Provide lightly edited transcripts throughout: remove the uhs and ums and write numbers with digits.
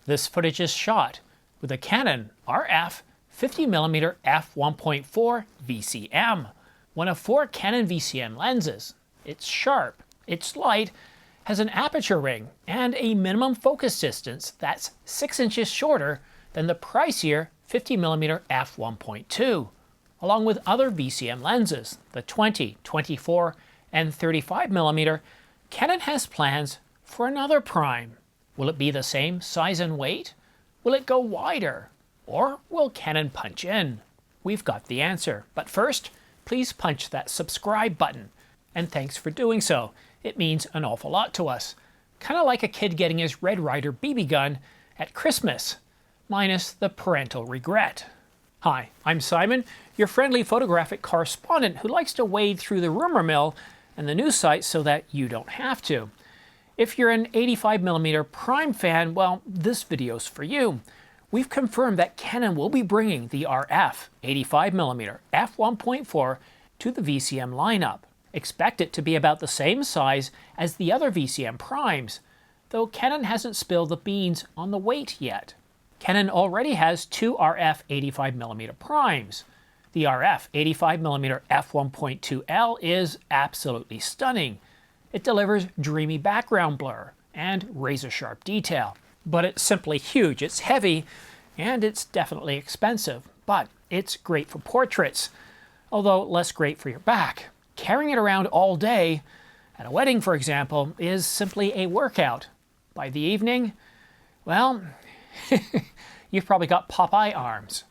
This footage is shot with a Canon RF 50mm f1.4 VCM, one of 4 Canon VCM lenses. It's sharp, it's light, has an aperture ring, and a minimum focus distance that's 6 inches shorter than the pricier 50mm f1.2, along with other VCM lenses, the 20, 24, and 35mm. Canon has plans for another prime. Will it be the same size and weight? Will it go wider? Or will Canon punch in? We've got the answer. But first, please punch that subscribe button. And thanks for doing so. It means an awful lot to us. Kind of like a kid getting his Red Ryder BB gun at Christmas, minus the parental regret. Hi, I'm Simon, your friendly photographic correspondent who likes to wade through the rumor mill and the news sites so that you don't have to. If you're an 85mm prime fan, well, this video's for you. We've confirmed that Canon will be bringing the RF 85mm f1.4 to the VCM lineup. Expect it to be about the same size as the other VCM primes, though Canon hasn't spilled the beans on the weight yet. Canon already has 2 RF 85mm primes. The RF 85mm f1.2L is absolutely stunning. It delivers dreamy background blur and razor-sharp detail. But it's simply huge, it's heavy, and it's definitely expensive. But it's great for portraits, although less great for your back. Carrying it around all day, at a wedding for example, is simply a workout. By the evening, well, you've probably got Popeye arms.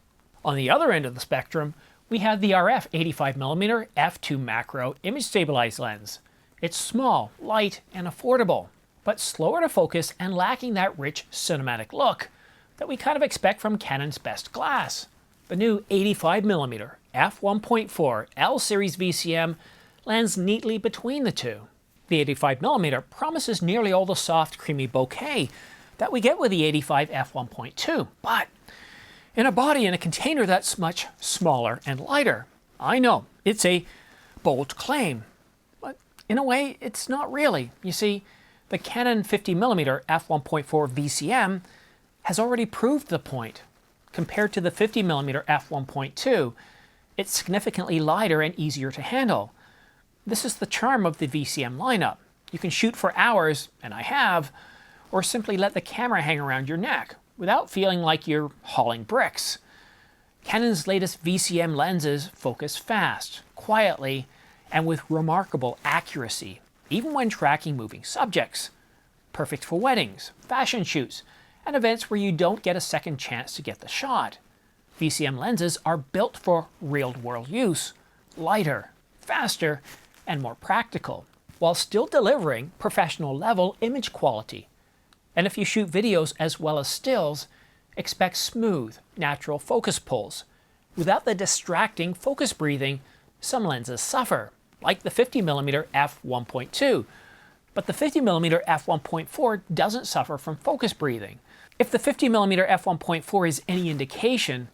On the other end of the spectrum, we have the RF 85mm f2 macro image stabilized lens. It's small, light, and affordable, but slower to focus and lacking that rich cinematic look that we kind of expect from Canon's best glass. The new 85mm f1.4 L series VCM lands neatly between the two. The 85mm promises nearly all the soft, creamy bokeh that we get with the 85 f1.2, but in a body in a container that's much smaller and lighter. I know, it's a bold claim, but in a way, it's not really. You see, the Canon 50mm f1.4 VCM has already proved the point. Compared to the 50mm f1.2, it's significantly lighter and easier to handle. This is the charm of the VCM lineup. You can shoot for hours, and I have, or simply let the camera hang around your neck without feeling like you're hauling bricks. Canon's latest VCM lenses focus fast, quietly, and with remarkable accuracy, even when tracking moving subjects. Perfect for weddings, fashion shoots, and events where you don't get a second chance to get the shot. VCM lenses are built for real-world use, lighter, faster, and more practical, while still delivering professional-level image quality. And if you shoot videos as well as stills, expect smooth, natural focus pulls, without the distracting focus breathing some lenses suffer, like the 50mm f1.2. But the 50mm f1.4 doesn't suffer from focus breathing. If the 50mm f1.4 is any indication,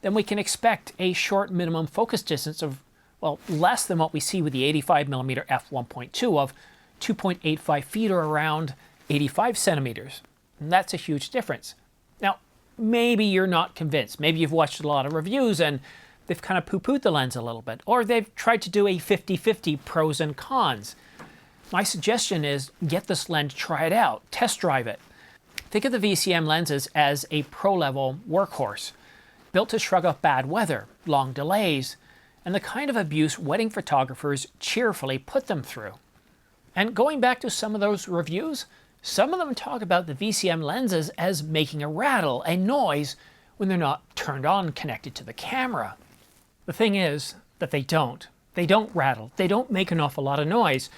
then we can expect a short minimum focus distance of, well, less than what we see with the 85mm f1.2 of 2.85 feet or around 85 centimeters. And that's a huge difference. Now, maybe you're not convinced. Maybe you've watched a lot of reviews and they've kind of poo-pooed the lens a little bit, or they've tried to do a 50-50 pros and cons. My suggestion is get this lens, try it out, test drive it. Think of the VCM lenses as a pro-level workhorse, built to shrug off bad weather, long delays, and the kind of abuse wedding photographers cheerfully put them through. And going back to some of those reviews, some of them talk about the VCM lenses as making a rattle, a noise, when they're not turned on connected to the camera. The thing is that they don't. They don't rattle. They don't make an awful lot of noise.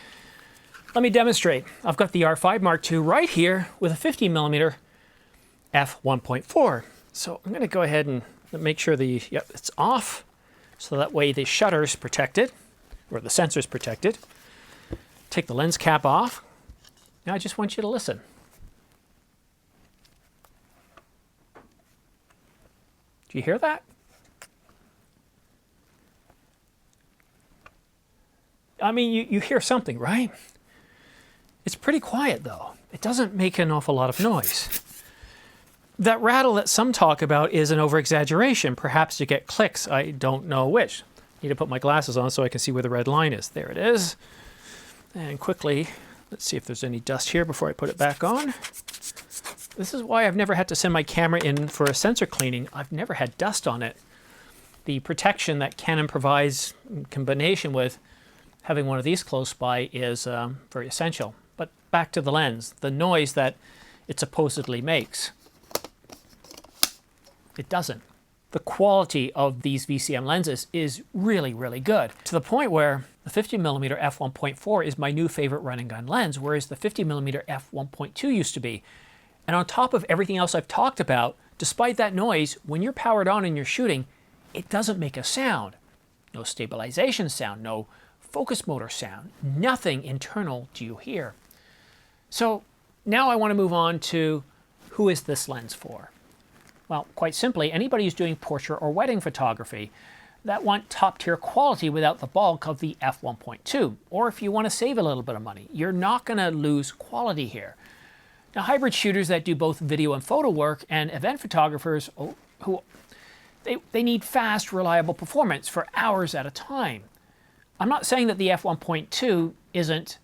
Let me demonstrate. I've got the R5 Mark II right here with a 50mm f1.4. So I'm going to go ahead and make sure it's off, so that way the shutter's protected, or the sensor's protected. Take the lens cap off. Now I just want you to listen. Do you hear that? I mean, you hear something, right? It's pretty quiet though. It doesn't make an awful lot of noise. That rattle that some talk about is an over-exaggeration. Perhaps you get clicks. I don't know which. Need to put my glasses on so I can see where the red line is. There it is. And quickly, let's see if there's any dust here before I put it back on. This is why I've never had to send my camera in for a sensor cleaning. I've never had dust on it. The protection that Canon provides in combination with having one of these close by is very essential. But back to the lens, the noise that it supposedly makes. It doesn't. The quality of these VCM lenses is really, really good, to the point where the 50mm f1.4 is my new favorite run and gun lens, whereas the 50mm f1.2 used to be. And on top of everything else I've talked about, despite that noise, when you're powered on and you're shooting, it doesn't make a sound. No stabilization sound, no focus motor sound, nothing internal do you hear. So now I want to move on to who is this lens for? Well, quite simply, anybody who's doing portrait or wedding photography that want top-tier quality without the bulk of the f1.2, or if you want to save a little bit of money, you're not going to lose quality here. Now, hybrid shooters that do both video and photo work and event photographers who they need fast, reliable performance for hours at a time. I'm not saying that the f1.2 isn't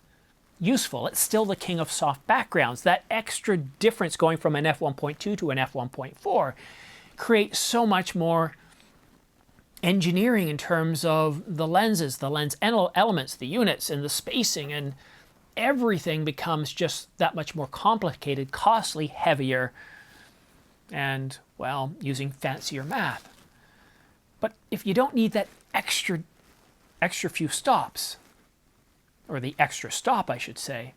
useful. It's still the king of soft backgrounds. That extra difference going from an f1.2 to an f1.4 creates so much more engineering in terms of the lenses, the lens elements, the units, and the spacing, and everything becomes just that much more complicated, costly, heavier, and, well, using fancier math. But if you don't need that extra few stops, or the extra stop, I should say,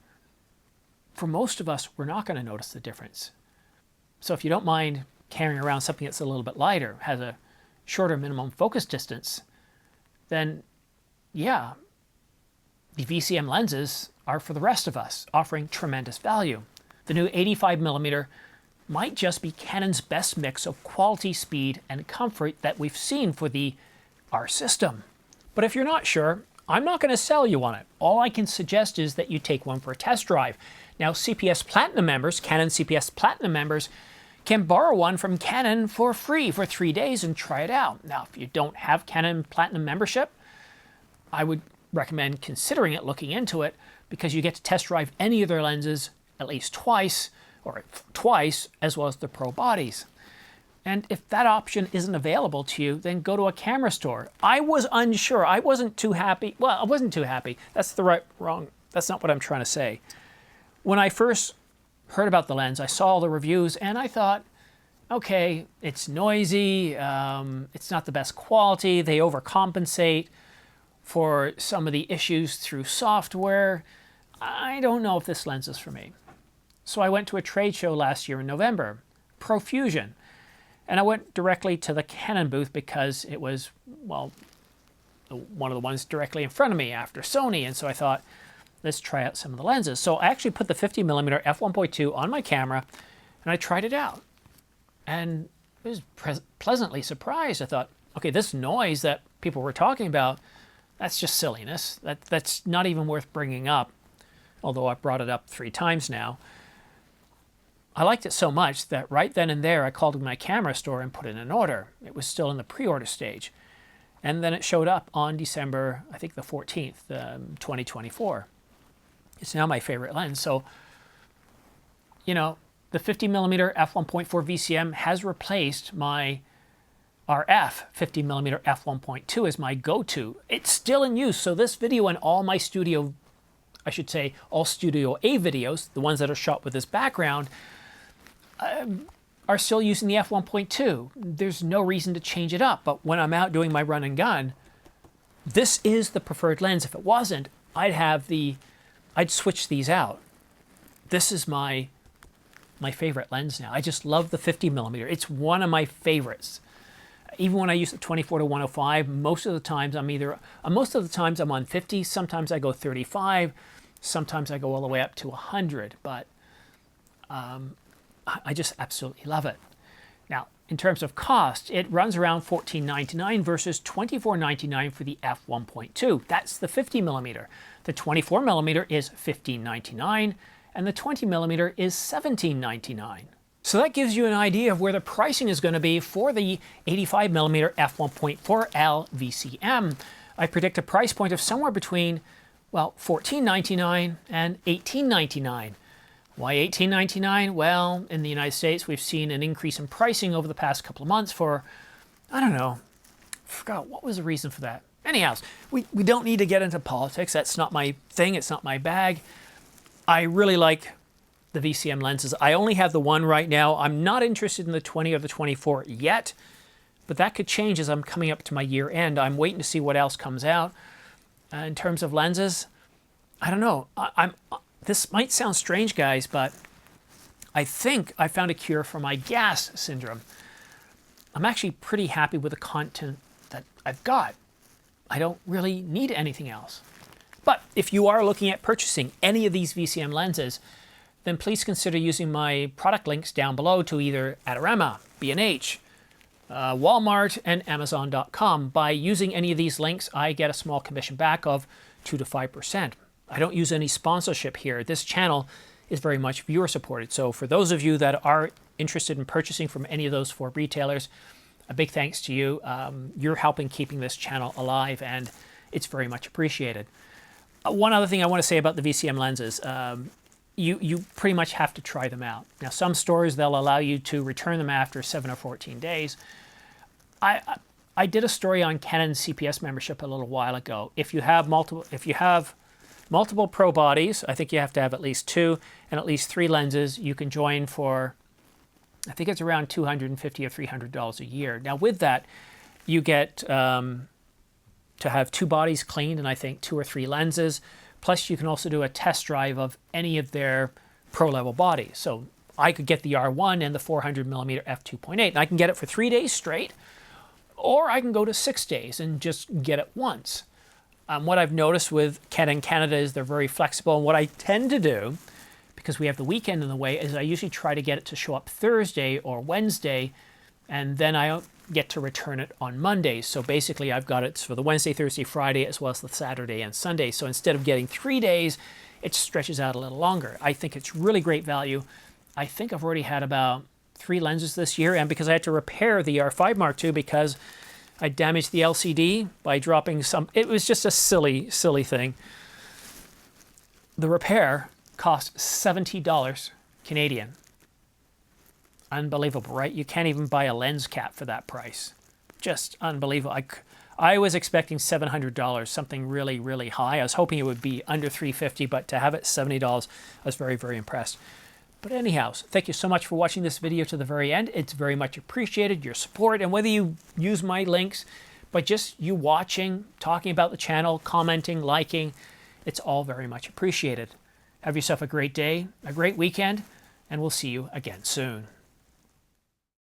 for most of us, we're not going to notice the difference. So if you don't mind carrying around something that's a little bit lighter, has a shorter minimum focus distance, then yeah, the VCM lenses are for the rest of us, offering tremendous value. The new 85mm might just be Canon's best mix of quality, speed, and comfort that we've seen for the R system. But if you're not sure, I'm not going to sell you on it. All I can suggest is that you take one for a test drive. Now, CPS Platinum members, Canon CPS Platinum members, can borrow one from Canon for free for 3 days and try it out. Now, if you don't have Canon Platinum membership, I would recommend considering it, looking into it, because you get to test drive any of their lenses at least twice, as well as the Pro bodies. And if that option isn't available to you, then go to a camera store. I was unsure. I wasn't too happy. Well, I wasn't too happy. That's that's not what I'm trying to say. When I first heard about the lens, I saw all the reviews and I thought, okay, it's noisy, it's not the best quality, they overcompensate for some of the issues through software. I don't know if this lens is for me. So I went to a trade show last year in November, Profusion. And I went directly to the Canon booth because it was, well, one of the ones directly in front of me after Sony. And so I thought, let's try out some of the lenses. So I actually put the 50mm f1.2 on my camera and I tried it out. And I was pleasantly surprised. I thought, okay, this noise that people were talking about, that's just silliness. That's not even worth bringing up, although I've brought it up 3 times now. I liked it so much that right then and there I called my camera store and put in an order. It was still in the pre-order stage. And then it showed up on December, I think the 14th, 2024. It's now my favorite lens. So, you know, the 50mm f1.4 VCM has replaced my RF 50mm f1.2 as my go-to. It's still in use. So this video and all my studio, I should say, all Studio A videos, the ones that are shot with this background, are still using the f1.2. There's no reason to change it up. But when I'm out doing my run and gun, this is the preferred lens. If it wasn't, I'd switch these out. This is my favorite lens now. I just love the 50mm. It's one of my favorites. Even when I use the 24-105, most of the times I'm on 50. Sometimes I go 35. Sometimes I go all the way up to 100. But I just absolutely love it. Now, in terms of cost, it runs around $14.99 versus $24.99 for the f1.2. That's the 50mm. The 24mm is $15.99, and the 20mm is $17.99. So that gives you an idea of where the pricing is going to be for the 85mm f1.4L VCM. I predict a price point of somewhere between, well, $14.99 and $18.99. Why $18.99? Well, in the United States, we've seen an increase in pricing over the past couple of months for, I don't know, I forgot what was the reason for that. Anyhow, we don't need to get into politics. That's not my thing. It's not my bag. I really like the VCM lenses. I only have the one right now. I'm not interested in the 20 or the 24 yet, but that could change as I'm coming up to my year end. I'm waiting to see what else comes out. In terms of lenses, I don't know. This might sound strange, guys, but I think I found a cure for my gas syndrome. I'm actually pretty happy with the content that I've got. I don't really need anything else. But if you are looking at purchasing any of these VCM lenses, then please consider using my product links down below to either Adorama, B&H, Walmart, and Amazon.com. By using any of these links, I get a small commission back of 2 to 5%. I don't use any sponsorship here. This channel is very much viewer supported. So for those of you that are interested in purchasing from any of those 4 retailers, a big thanks to you. You're helping keeping this channel alive, and it's very much appreciated. One other thing I want to say about the VCM lenses, you pretty much have to try them out. Now, some stores, they'll allow you to return them after 7 or 14 days. I did a story on Canon CPS membership a little while ago. If you have multiple pro bodies, I think you have to have at least 2 and at least 3 lenses, you can join for, I think it's around $250 or $300 a year. Now with that, you get to have 2 bodies cleaned and I think 2 or 3 lenses. Plus you can also do a test drive of any of their pro level bodies. So I could get the R1 and the 400mm f2.8 and I can get it for 3 days straight, or I can go to 6 days and just get it once. What I've noticed with Canon Canada is they're very flexible, and what I tend to do, because we have the weekend in the way, is I usually try to get it to show up Thursday or Wednesday, and then I get to return it on Mondays. So basically I've got it for the Wednesday, Thursday, Friday, as well as the Saturday and Sunday. So instead of getting 3 days, it stretches out a little longer. I think it's really great value. I think I've already had about 3 lenses this year, and because I had to repair the R5 Mark II because I damaged the LCD by dropping some, it was just a silly thing. The repair cost $70 Canadian. Unbelievable, right? You can't even buy a lens cap for that price. Just unbelievable. I was expecting $700, something really, really high. I was hoping it would be under $350, but to have it $70, I was very, very impressed. But anyhow, thank you so much for watching this video to the very end. It's very much appreciated, your support, and whether you use my links, but just you watching, talking about the channel, commenting, liking, it's all very much appreciated. Have yourself a great day, a great weekend, and we'll see you again soon.